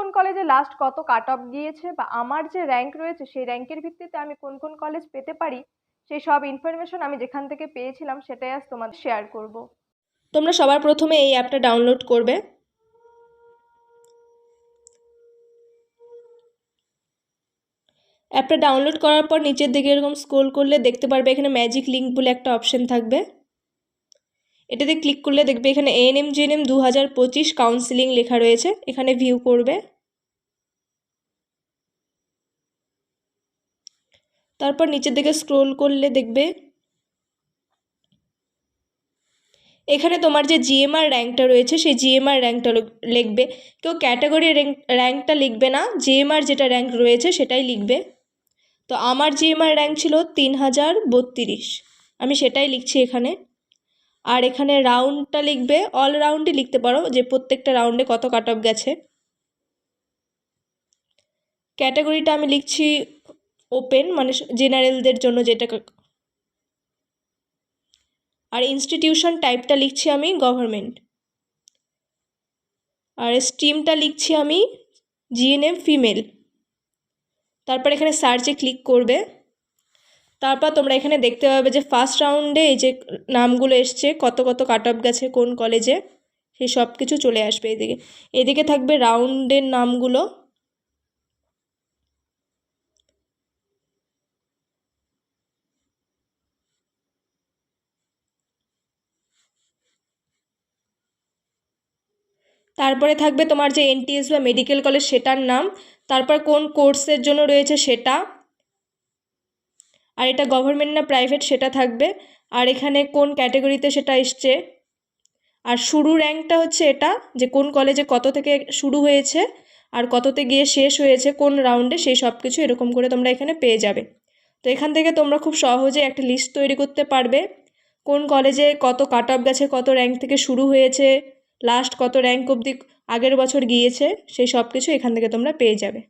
কোন কলেজে লাস্ট কত কাট অফ গিয়েছে বা আমার যে র্যাঙ্ক রয়েছে সেই র্যাঙ্কের ভিত্তিতে আমি কোন কোন কলেজ পেতে পারি, সেই সব ইনফরমেশন আমি যেখান থেকে পেয়েছিলাম সেটাই আজ তোমাদের শেয়ার করব। তোমরা সবার প্রথমে এই অ্যাপটা ডাউনলোড করবে। অ্যাপটা ডাউনলোড করার পর নিচের দিকে এরকম স্ক্রল করলে দেখতে পারবে এখানে ম্যাজিক লিঙ্ক বলে একটা অপশন থাকবে। এটাতে ক্লিক করলে দেখবে এখানে এএনএম জিএনএম 2025 কাউন্সিলিং লেখা রয়েছে, এখানে ভিউ করবে। তারপর নিচের দিকে স্ক্রল করলে দেখবে এখানে তোমার যে জিএমআর র্যাঙ্কটা রয়েছে সেই জিএমআর র্যাঙ্কটা লিখবে। কেউ ক্যাটাগরি র্যাঙ্কটা লিখবে না, জিএমআর যেটা র্যাঙ্ক রয়েছে সেটাই লিখবে। তো আমার জিএমআর র্যাঙ্ক ছিল 3032, আমি সেটাই লিখছি এখানে। আর এখানে রাউন্ডটা লিখবে, অল রাউন্ডই লিখতে পারো যে প্রত্যেকটা রাউন্ডে কত কাট অফ গেছে। ক্যাটাগরিটা আমি লিখছি ওপেন, মানে জেনারেলদের জন্য যেটা। আর ইনস্টিটিউশন টাইপটা লিখছি আমি গভর্নমেন্ট। আর স্ট্রিমটা লিখছি আমি জিএনএম ফিমেল। তারপর এখানে সার্চে ক্লিক করবে। তারপর তোমরা এখানে দেখতে পাবে যে ফার্স্ট রাউন্ডে এই যে নামগুলো এসছে, কত কত কাট অফ গেছে কোন কলেজে, সেই সব কিছু চলে আসবে এদিকে। এদিকে থাকবে রাউন্ডের নামগুলো। তারপরে থাকবে তোমার যে এনটিএস বা মেডিকেল কলেজ সেটার নাম, তারপর কোন কোর্সের জন্য রয়েছে সেটা, আর এটা গভর্নমেন্ট না প্রাইভেট সেটা থাকবে, আর এখানে কোন ক্যাটাগরিতে সেটা এসছে। আর শুরু র্যাঙ্কটা হচ্ছে এটা, যে কোন কলেজে কত থেকে শুরু হয়েছে আর কততে গিয়ে শেষ হয়েছে কোন রাউন্ডে, সেই সব কিছু এরকম করে তোমরা এখানে পেয়ে যাবে। তো এখান থেকে তোমরা খুব সহজে একটা লিস্ট তৈরি করতে পারবে কোন কলেজে কত কাট অফ গেছে, কত র্যাঙ্ক থেকে শুরু হয়েছে, লাস্ট কত র্যাঙ্ক অবধি আগের বছর গিয়েছে, সেই সব কিছু এখান থেকে তোমরা পেয়ে যাবে।